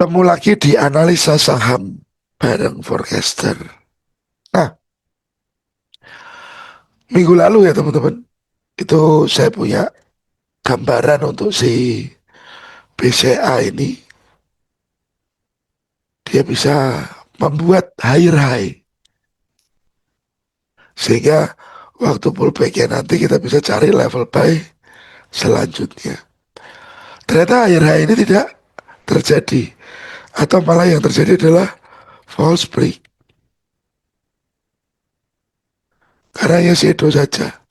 Ketemu lagi di analisa saham bareng forecaster. Nah, minggu lalu ya teman-teman, itu saya punya gambaran untuk si BCA ini. Dia bisa membuat higher high. Sehingga waktu pullbacknya nanti kita bisa cari level buy selanjutnya. Ternyata higher high ini tidak terjadi. Atau malah yang terjadi adalah false break. Karena hanya shadow saja.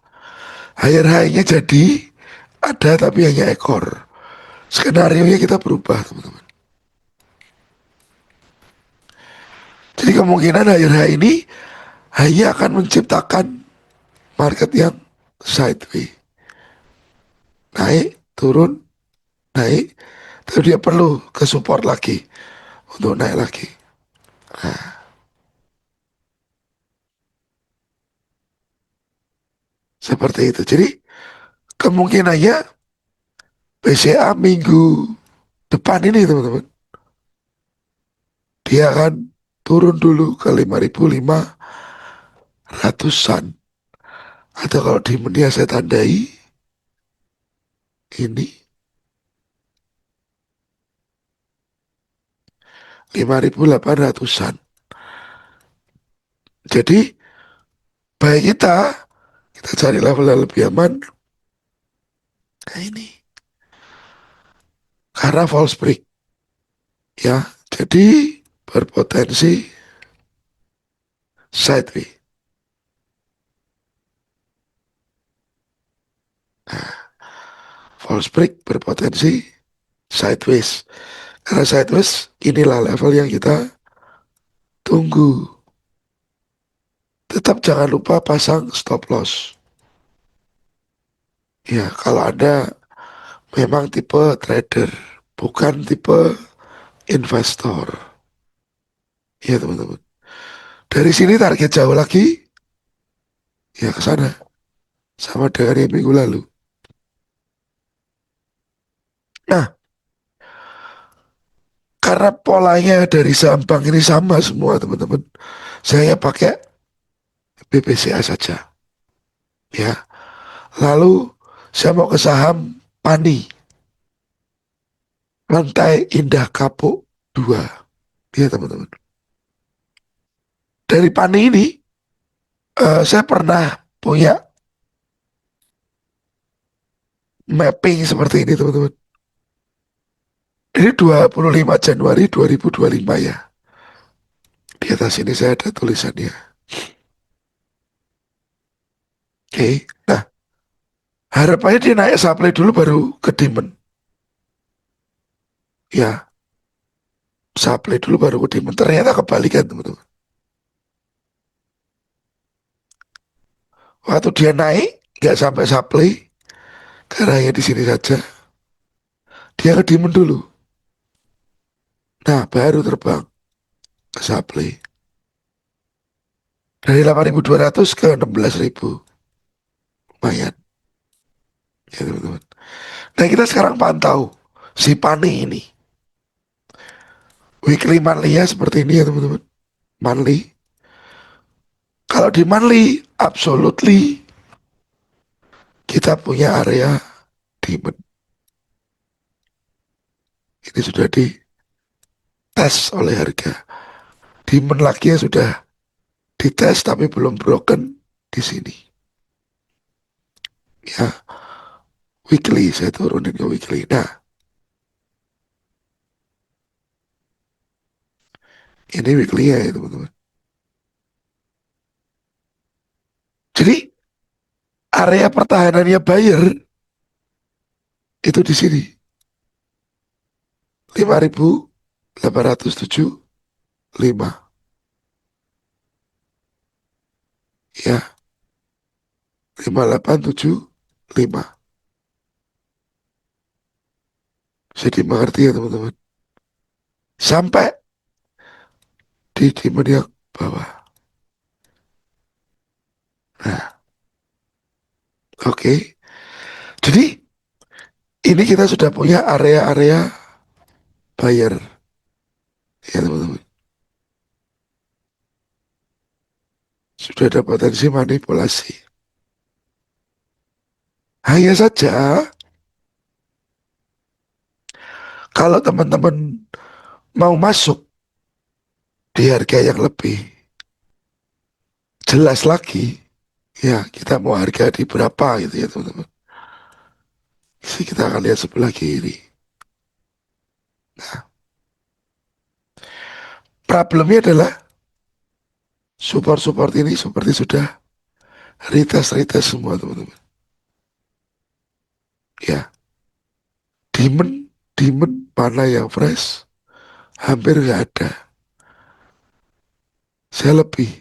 Higher high-nya jadi ada tapi hanya ekor. Skenario nya kita berubah teman-teman. Jadi kemungkinan higher high ini hanya akan menciptakan market yang sideways. Naik, turun, naik. Tapi dia perlu ke support lagi untuk naik lagi. Seperti itu. Jadi kemungkinannya BCA minggu depan ini teman-teman. Dia akan turun dulu ke 5.500-an. Atau kalau di media saya tandai ini 5.800-an. Jadi baik kita cari level yang lebih aman. Nah ini karena false break ya, jadi berpotensi sideways. False break berpotensi sideways. Karena sideways inilah level yang kita tunggu. Tetap jangan lupa pasang stop loss. Ya, kalau Anda memang tipe trader, bukan tipe investor. Ya teman-teman. Dari sini target jauh lagi, ya ke sana. Sama dengan yang minggu lalu. Nah, karena polanya dari saham bank ini sama semua teman-teman. Saya pakai BBCA saja. Ya. Lalu saya mau ke saham Pani. Lantai Indah Kapuk 2. Ya teman-teman. Dari Pani ini, saya pernah punya mapping seperti ini teman-teman. Ini 25 Januari 2025 ya. Di atas ini saya ada tulisannya. Oke. Nah, harapannya dia naik supply dulu baru ke demand. Ya, supply dulu baru ke demand. Ternyata kebalikan teman-teman. Waktu dia naik, nggak sampai supply, karena hanya di sini saja. Dia ke demand dulu. Nah, baru terbang ke supply. Dari 8.200 ke 16.000. Lumayan, ya teman-teman. Nah, kita sekarang pantau si Pani ini. Weekly monthly-nya seperti ini ya teman-teman. Monthly. Kalau di monthly, absolutely kita punya area demand. Ini sudah dites oleh harga. Demand lagi ya sudah dites tapi belum broken di sini. Ya, weekly saya turunin ke weekly. Nah, ini weekly ya teman-teman. Jadi area pertahanannya buyer itu di sini 5.875 ya, 5.875. Jadi mengerti ya teman-teman. Sampai di demand yang bawah. Nah, oke. Jadi ini kita sudah punya area-area buyer. sudah ada potensi manipulasi. Hanya saja, kalau teman-teman mau masuk di harga yang lebih jelas lagi, ya kita mau harga di berapa gitu ya teman-teman. Jadi kita akan lihat sebelah kiri. Problemnya adalah support-support ini seperti sudah retest-retest semua teman-teman. Ya, demand mana yang fresh hampir nggak ada. Saya lebih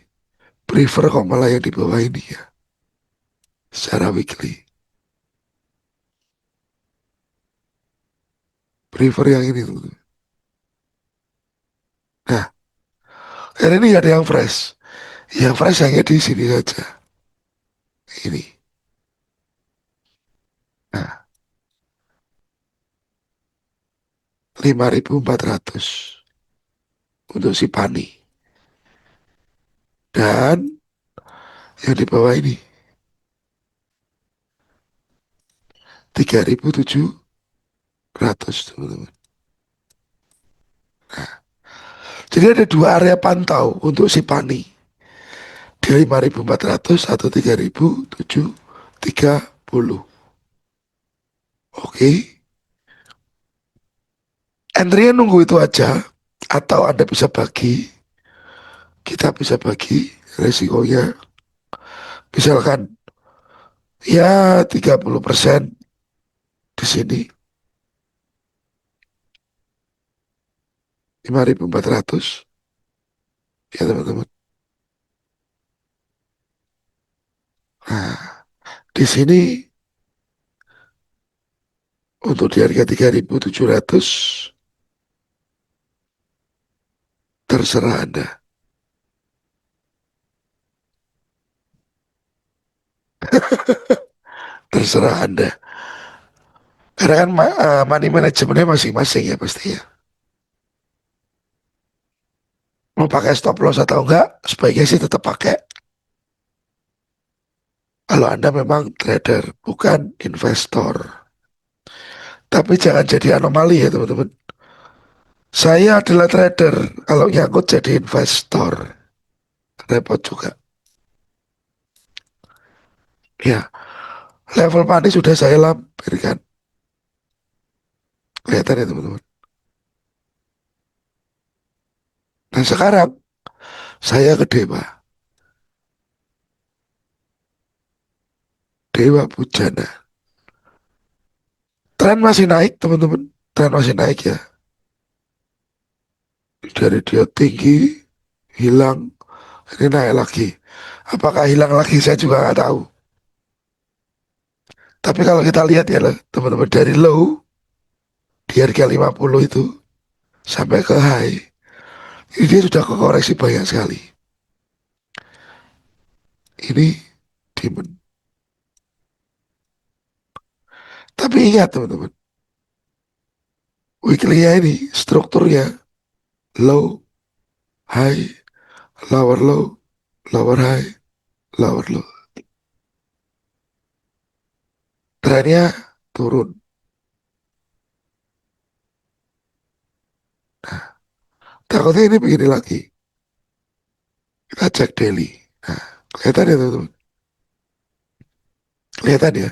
prefer kok malah yang di bawah ini ya, secara weekly. Prefer yang ini teman-teman. Nah, karena ini nggak ada yang fresh. Yang fresh hanya di sini saja. Ini. Nah, 5.400 untuk si Pani. Dan yang di bawah ini 3.700 teman-teman. Jadi ada dua area pantau untuk si Pani. Di 5.400 atau 3.730. Oke. Entry nunggu itu aja. Atau Anda bisa bagi. Kita bisa bagi resikonya. Misalkan ya 30% di sini 5.400 ya teman-teman. Nah, di sini untuk di harga 3.700 terserah Anda. Terserah Anda. Karena kan money managementnya masing-masing ya pasti ya. Mau pakai stop loss atau enggak, sebaiknya sih tetap pakai. Kalau Anda memang trader, bukan investor. Tapi jangan jadi anomali ya teman-teman. Saya adalah trader, kalau nyangkut jadi investor. Repot juga. Ya, level money sudah saya lampirkan. Kelihatan ya teman-teman. Nah sekarang, saya ke Dewa. Dewa Bujana. Tren masih naik teman-teman. Tren masih naik ya. Dari dia tinggi, hilang, ini naik lagi. Apakah hilang lagi saya juga nggak tahu. Tapi kalau kita lihat ya teman-teman, dari low di harga 50 itu sampai ke high, ini dia sudah koreksi banyak sekali. Ini demand. Tapi ingat teman-teman, weekly-nya ini strukturnya low, high, low, lower high, lower low. Trennya turun. Takutnya ini begini lagi. Kita cek daily. Nah, kelihatan ya teman-teman. Kelihatan ya.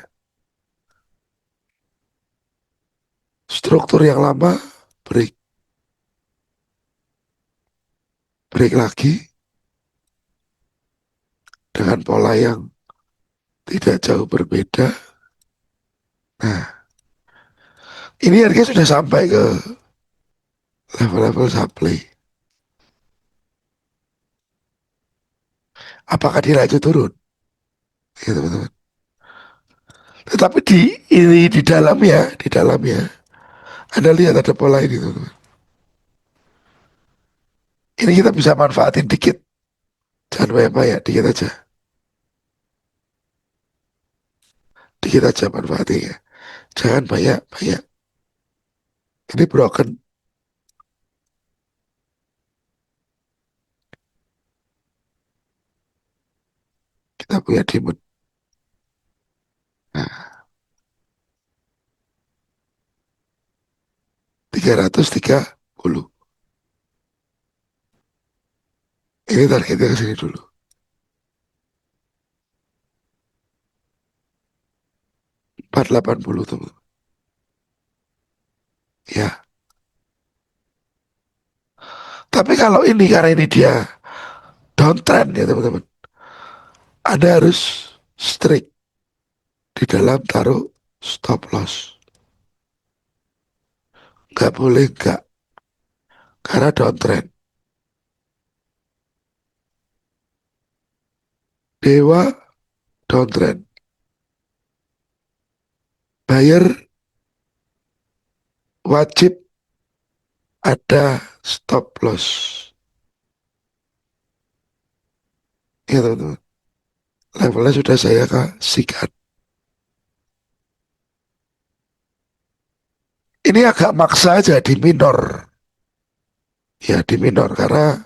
Struktur yang lama break. Break lagi dengan pola yang tidak jauh berbeda. Nah, ini harga sudah sampai ke level-level supply. Apakah dia lanjut turun? Ya teman-teman. Tetapi di dalamnya, Anda lihat ada pola ini teman-teman. Ini kita bisa manfaatin dikit. Jangan banyak-banyak, dikit aja. Dikit aja manfaatnya. Jangan banyak-banyak. Ini broken. kita punya demon. Nah, 330. Ini targetnya ke sini dulu. 480 teman. Ya. Tapi kalau ini karena ini dia downtrend ya teman-teman. Anda harus strict di dalam taruh stop loss. Nggak boleh nggak. Karena downtrend. Dewa downtrend. Buyer wajib ada stop loss. Ya teman-teman. Levelnya sudah saya kasihkan. Ini agak maksa aja di minor. Ya di minor karena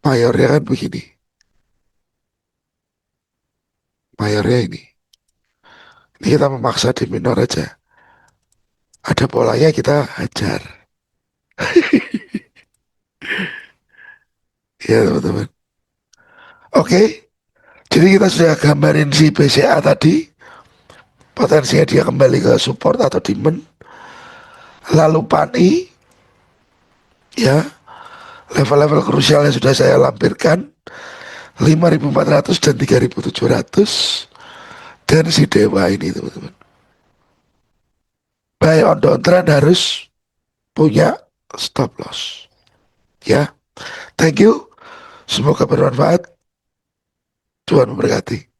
mayornya kan begini. Mayornya ini. Ini kita memaksa di minor aja. Ada polanya kita hajar. Ya teman-teman. Oke. Jadi kita sudah gambarin si BCA tadi. Potensinya dia kembali ke support atau demand. Lalu PANI. Ya. Level-level krusialnya sudah saya lampirkan. 5.400 dan 3.700. Dan si Dewa ini teman-teman. Buy on downtrend harus punya stop loss. Ya. Thank you. Semoga bermanfaat. Tuhan memberkati.